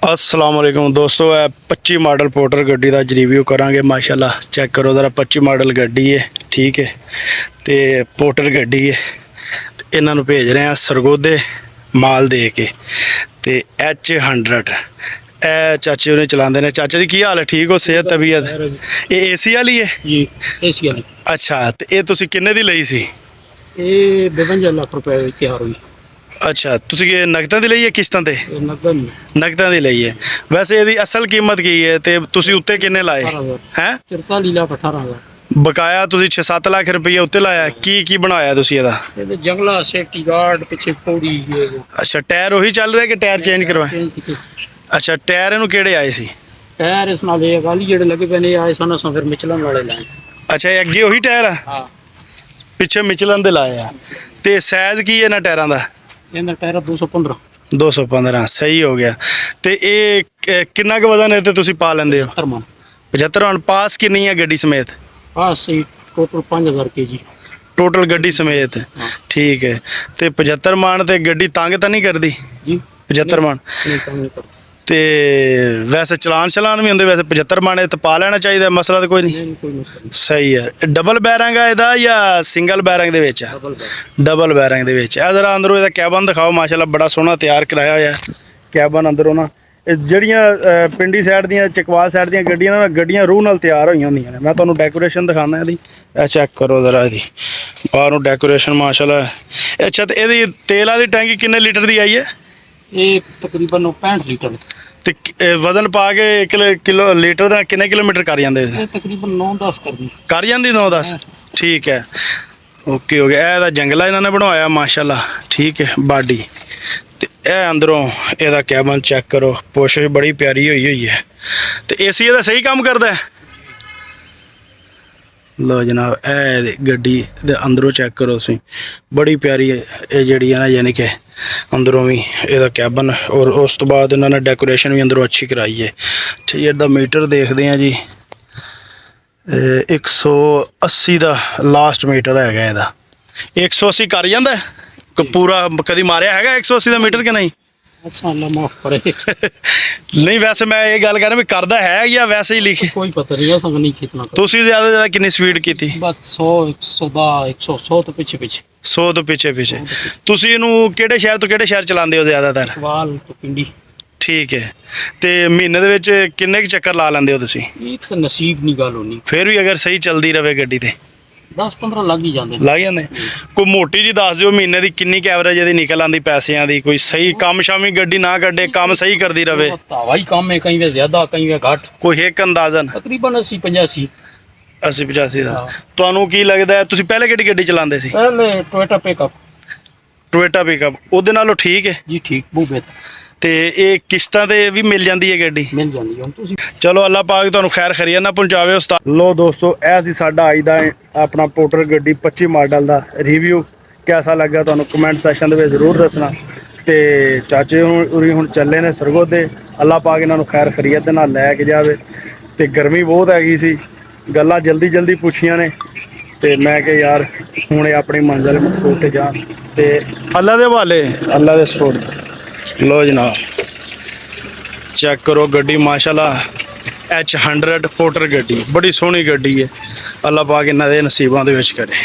अस्सलाम वालेकुम दोस्तों, 25 मॉडल पोर्टर गड्डी का रिव्यू करांगे। माशाल्लाह चेक करो जरा, 25 मॉडल गड्डी है, ठीक है। तो पोर्टर गड्डी है, इन्हां नूं भेज रहे हैं सरगोदे माल दे के। तो H100 ए चाचे उन्हें चलाते हैं। चाचा जी की हाल है? ठीक हो? सेहत तबीयत? ये AC वाली है जी, AC वाली। अच्छा, तो ये तुसीं किन्ने दी ਲਈ ਸੀ? ਇਹ 52 ਲੱਖ ਰੁਪਏ ਵਿੱਚ ਤਿਆਰ ਹੋਈ। ਅੱਛਾ, ਤੁਸੀਂ ਇਹ ਨਕਦਾਂ ਦੀ ਲਈ ਹੈ ਕਿਸ਼ਤਾਂ ਤੇ? ਇਹ ਨਕਦ ਨਹੀਂ, ਨਕਦਾਂ ਦੀ ਲਈ ਹੈ। ਵੈਸੇ ਇਹਦੀ ਅਸਲ ਕੀਮਤ ਕੀ ਹੈ ਤੇ ਤੁਸੀਂ ਉੱਤੇ ਕਿੰਨੇ ਲਾਏ 18,000 ਹੈ? 43 ਲੱਖ 18,000। ਬਕਾਇਆ ਤੁਸੀਂ 6-7 ਲੱਖ ਰੁਪਏ ਉੱਤੇ ਲਾਇਆ। ਕੀ ਬਣਾਇਆ ਤੁਸੀਂ ਇਹਦਾ? ਇਹਦੇ ਜੰਗਲਾ ਸੇਫਟੀ ਗਾਰਡ ਪਿੱਛੇ ਪੌੜੀ ਅੱਛਾ, ਟਾਇਰ ਉਹੀ ਚੱਲ ਰਿਹਾ ਕਿ ਟਾਇਰ ਚੇਂਜ ਕਰਵਾਏ? ਚੇਂਜ ਕੀਤੇ। ਅੱਛਾ, ਟਾਇਰ ਇਹਨੂੰ ਕਿਹੜੇ ਆਏ ਸੀ? ਟਾਇਰ ਇਸ ਨਾਲ ਇਹ ਗਾਲੀ ਜਿਹੜੇ ਲੱਗੇ ਪਏ ਨੇ ਆਏ ਸਨ, ਅਸਾਂ ਫਿਰ ਮਿਚਲਨ ਵਾਲੇ ਲਾਏ। ਅੱਛਾ, ਇਹ ਅੱਗੇ ਉਹੀ ਟਾਇਰ ਆ, ਹਾਂ, ਪਿੱਛੇ ਮਿਚਲਨ ਦੇ ਲਾਏ ਆ। ਤੇ ਸਾਈਜ਼ ਕੀ ਹੈ ਇਹਨਾਂ ਟਾਇਰਾਂ ਦਾ? ਇਹਦਾ ਟਾਇਰ 215 215 ਸਹੀ ਹੋ ਗਿਆ। ਤੇ ਇਹ ਕਿੰਨਾ ਕੁ ਵਜ਼ਨ ਹੈ ਤੇ ਤੁਸੀਂ ਪਾ ਲੈਂਦੇ ਹੋ? 75 ਮਣ। ਪਾਸ ਕਿੰਨੀ ਹੈ ਗੱਡੀ ਸਮੇਤ? ਹਾਂ ਸਹੀ, ਟੋਟਲ 5000 kg ਟੋਟਲ ਗੱਡੀ ਸਮੇਤ, ਠੀਕ ਹੈ। ਤੇ 75 ਮਣ ਤੇ ਗੱਡੀ ਤੰਗ ਤਾਂ ਨਹੀਂ ਕਰਦੀ? ਜੀ 75 ਮਣ। ਨਹੀਂ ਕੰਮ ਨਹੀਂ ਕਰਦਾ। ਤੇ ਵੈਸੇ ਚਲਾਨ ਵੀ ਹੁੰਦੇ? ਵੈਸੇ 75 ਮਣ ਤੇ ਪਾ ਲੈਣਾ ਚਾਹੀਦਾ, ਮਸਲਾ ਤਾਂ ਕੋਈ ਨਹੀਂ। ਨਹੀਂ ਕੋਈ ਮਸਲਾ ਨਹੀਂ। ਸਹੀ ਹੈ। ਡਬਲ ਬੈਰਿੰਗ ਆ ਇਹਦਾ ਜਾਂ ਸਿੰਗਲ ਬੈਰਿੰਗ ਦੇ ਵਿੱਚ ਆ? ਡਬਲ ਬੈਰਿੰਗ ਦੇ ਵਿੱਚ। ਇਹ ਜ਼ਰਾ ਅੰਦਰੋਂ ਇਹਦਾ ਕੈਬਨ ਦਿਖਾਓ। ਮਾਸ਼ਾਅੱਲਾ ਬੜਾ ਸੋਹਣਾ ਤਿਆਰ ਕਰਾਇਆ ਹੋਇਆ ਕੈਬਨ ਅੰਦਰੋਂ ਨਾ। ਇਹ ਜਿਹੜੀਆਂ ਪਿੰਡੀ ਸਾਈਡ ਦੀਆਂ, ਚਕਵਾਲ ਸਾਈਡ ਦੀਆਂ ਗੱਡੀਆਂ ਨਾ, ਗੱਡੀਆਂ ਰੂਹ ਨਾਲ ਤਿਆਰ ਹੋਈਆਂ ਹੁੰਦੀਆਂ ਨੇ। ਮੈਂ ਤੁਹਾਨੂੰ ਡੈਕੋਰੇਸ਼ਨ ਦਿਖਾਉਂਦਾ ਇਹਦੀ, ਇਹ ਚੈੱਕ ਕਰੋ ਜ਼ਰਾ ਇਹਦੀ ਬਾਹਰ ਨੂੰ ਡੈਕੋਰੇਸ਼ਨ ਮਾਸ਼ਾਅੱਲਾ। ਅੱਛਾ, ਤੇ ਇਹਦੀ ਤੇਲ ਵਾਲੀ ਟੈਂਕੀ ਕਿੰਨੇ ਲੀਟਰ ਦੀ ਆਈ ਹੈ? ਇਹ ਤਕਰੀਬਨ 65 ਲੀਟਰ। ਤੇ ਵਜ਼ਨ ਪਾ ਕੇ 1 ਕਿਲੋ ਲੀਟਰ ਦਾ ਕਿੰਨੇ ਕਿਲੋਮੀਟਰ ਕਰ ਜਾਂਦੇ? ਇਹ ਤਕਰੀਬਨ 9-10 ਕਰਦੀ। ਕਰ ਜਾਂਦੀ 9-10, ਠੀਕ ਹੈ। ਓਕੇ ਹੋ ਗਿਆ। ਇਹਦਾ ਜੰਗਲਾ ਇਹਨਾਂ ਨੇ ਬਣਵਾਇਆ ਮਾਸ਼ਾਅੱਲਾ, ਠੀਕ ਹੈ। ਬਾਡੀ ਤੇ ਇਹ ਅੰਦਰੋਂ ਇਹਦਾ ਕੈਬਨ ਚੈੱਕ ਕਰੋ, ਪੁੱਛ ਵੀ ਬੜੀ ਪਿਆਰੀ ਹੋਈ ਹੈ। ਤੇ AC ਇਹਦਾ ਸਹੀ ਕੰਮ ਕਰਦਾ? ਲੋ ਜਨਾਬ, ਇਹ ਗੱਡੀ ਦੇ ਅੰਦਰੋਂ ਚੈੱਕ ਕਰੋ ਤੁਸੀਂ, ਬੜੀ ਪਿਆਰੀ ਹੈ ਇਹ ਜਿਹੜੀ ਹੈ ਨਾ, ਯਾਨੀ ਕਿ ਅੰਦਰੋਂ ਵੀ ਇਹਦਾ ਕੈਬਨ। ਔਰ ਉਸ ਤੋਂ ਬਾਅਦ ਇਹਨਾਂ ਨੇ ਡੈਕੋਰੇਸ਼ਨ ਵੀ ਅੰਦਰੋਂ ਅੱਛੀ ਕਰਾਈ ਹੈ। ਅੱਛਾ ਜੀ, ਇਹਦਾ ਮੀਟਰ ਦੇਖਦੇ ਹਾਂ ਜੀ। 180 ਦਾ ਲਾਸਟ ਮੀਟਰ ਹੈਗਾ ਇਹਦਾ। 180 ਕਰ ਜਾਂਦਾ ਪੂਰਾ? ਕਦੀ ਮਾਰਿਆ ਹੈਗਾ 180 ਦਾ ਮੀਟਰ ਕਿ ਨਹੀਂ? ਅੱਛਾ, ਅੱਲਾ ਮਾਫ ਕਰੇ। ਨਹੀਂ, ਵੈਸੇ ਮੈਂ ਇਹ ਗੱਲ ਕਰ ਰਿਹਾ ਵੀ ਕਰਦਾ ਹੈ ਜਾਂ ਵੈਸੇ ਹੀ ਲਿਖੇ? ਕੋਈ ਪਤਾ ਨਹੀਂ, ਅਸਾਂ ਨਹੀਂ ਕਿਤਨਾ। ਤੁਸੀਂ ਜ਼ਿਆਦਾ ਜ਼ਿਆਦਾ ਕਿੰਨੀ ਸਪੀਡ ਕੀਤੀ? ਬਸ 100 110 100 ਤੋਂ ਪਿੱਛੇ 100 ਤੋਂ ਪਿੱਛੇ। ਤੁਸੀਂ ਇਹਨੂੰ ਕਿਹੜੇ ਸ਼ਹਿਰ ਤੋਂ ਕਿਹੜੇ ਸ਼ਹਿਰ ਚਲਾਉਂਦੇ ਹੋ ਜ਼ਿਆਦਾਤਰ? ਵਾਲ ਤੋਂ ਪਿੰਡੀ। ਠੀਕ ਹੈ। ਤੇ ਮਹੀਨੇ ਦੇ ਵਿੱਚ ਕਿੰਨੇ ਕੁ ਚੱਕਰ ਲਾ ਲੈਂਦੇ ਹੋ ਤੁਸੀਂ? ਇਹ ਤਾਂ ਨਸੀਬ ਨਹੀਂ ਗੱਲ ਹੋਣੀ। ਫਿਰ ਵੀ ਅਗਰ ਸਹੀ ਚੱਲਦੀ ਰਵੇ ਗੱਡੀ ਤੇ 10-15 ਲੱਗ ਹੀ ਜਾਂਦੇ। ਕੋਈ ਮੋਟੀ ਜੀ ਦੱਸ ਦਿਓ, ਮਹੀਨੇ ਦੀ ਕਿੰਨੀ ਐਵਰੇਜ ਇਹਦੀ ਨਿਕਲ ਆਉਂਦੀ ਪੈਸਿਆਂ ਦੀ? ਕੋਈ ਸਹੀ ਕੰਮ ਸ਼ਾਮੀ ਗੱਡੀ ਨਾ ਕੱਢੇ, ਕੰਮ ਸਹੀ ਕਰਦੀ ਰਵੇ। ਤਾਵਾ ਹੀ ਕੰਮ ਹੈ, ਕਈ ਵੇ ਜ਼ਿਆਦਾ ਕਈ ਵੇ ਘੱਟ। ਕੋਈ ਇੱਕ ਅੰਦਾਜ਼ਨ? ਤਕਰੀਬਨ 80-85। 80-85 ਦਾ। ਤੁਹਾਨੂੰ ਕੀ ਲੱਗਦਾ ਹੈ, ਤੁਸੀਂ ਪਹਿਲੇ ਕਿਹੜੀ ਗੱਡੀ ਚਲਾਉਂਦੇ ਸੀ? ਪਹਿਲੇ ਟੋਇਟਾ ਪਿਕਅਪ। ਟੋਇਟਾ ਪਿਕਅਪ ਉਹਦੇ ਨਾਲੋਂ ਠੀਕ ਹੈ ਜੀ? ਠੀਕ, ਬਹੁਤ ਬਿਹਤਰ। ਤੇ ਇਹ ਕਿਸ਼ਤਾਂ ਤੇ ਵੀ ਮਿਲ ਜਾਂਦੀ ਹੈ ਗੱਡੀ? ਮਿਲ ਜਾਂਦੀ ਹੈ। ਤੁਸੀਂ ਚਲੋ ਅੱਲਾਹ ਪਾਕ ਤੁਹਾਨੂੰ ਖੈਰ ਖਰੀਆ ਨਾ ਪਹੁੰਚਾਵੇ ਉਸਤਾਦ। ਲੋ ਦੋਸਤੋ, ਇਹ ਸੀ ਸਾਡਾ ਅੱਜ ਦਾ ਆਪਣਾ ਪੋਰਟਰ ਗੱਡੀ 25 ਮਾਡਲ ਦਾ ਰਿਵਿਊ। ਕਿਹਦਾ ਲੱਗਾ ਤੁਹਾਨੂੰ ਕਮੈਂਟ ਸੈਕਸ਼ਨ ਦੇ ਵਿੱਚ ਜ਼ਰੂਰ ਦੱਸਣਾ। ਤੇ ਚਾਚੇ ਹੁਣ ਚੱਲੇ ਨੇ ਸਰਗੋਦੇ। ਅੱਲਾਹ ਪਾਕ ਇਹਨਾਂ ਨੂੰ ਖੈਰ ਖਰੀਅਤ ਦੇ ਨਾਲ ਲੈ ਕੇ ਜਾਵੇ। ਤੇ ਗਰਮੀ ਬਹੁਤ ਹੈਗੀ ਸੀ, ਗੱਲਾਂ ਜਲਦੀ ਪੁੱਛੀਆਂ ਨੇ। ਤੇ ਮੈਂ ਕਿਹਾ ਯਾਰ ਹੁਣ ਇਹ ਆਪਣੀ ਮੰਜ਼ਿਲ ਮਕਸੂਦ ਤੇ ਜਾਣ। ਤੇ ਅੱਲਾ ਦੇ ਹਵਾਲੇ, ਅੱਲਾ ਦੇ ਸਪੋਰਟ। ਲੋ ਜਨਾਬ, ਚੈੱਕ ਕਰੋ ਗੱਡੀ ਮਾਸ਼ਾਅੱਲਾ। H100 ਪੋਰਟਰ ਗੱਡੀ, ਬੜੀ ਸੋਹਣੀ ਗੱਡੀ ਹੈ। ਅੱਲਾਹ ਪਾਕ ਇਹਨਾਂ ਦੇ ਨਸੀਬਾਂ ਦੇ ਵਿੱਚ ਕਰੇ।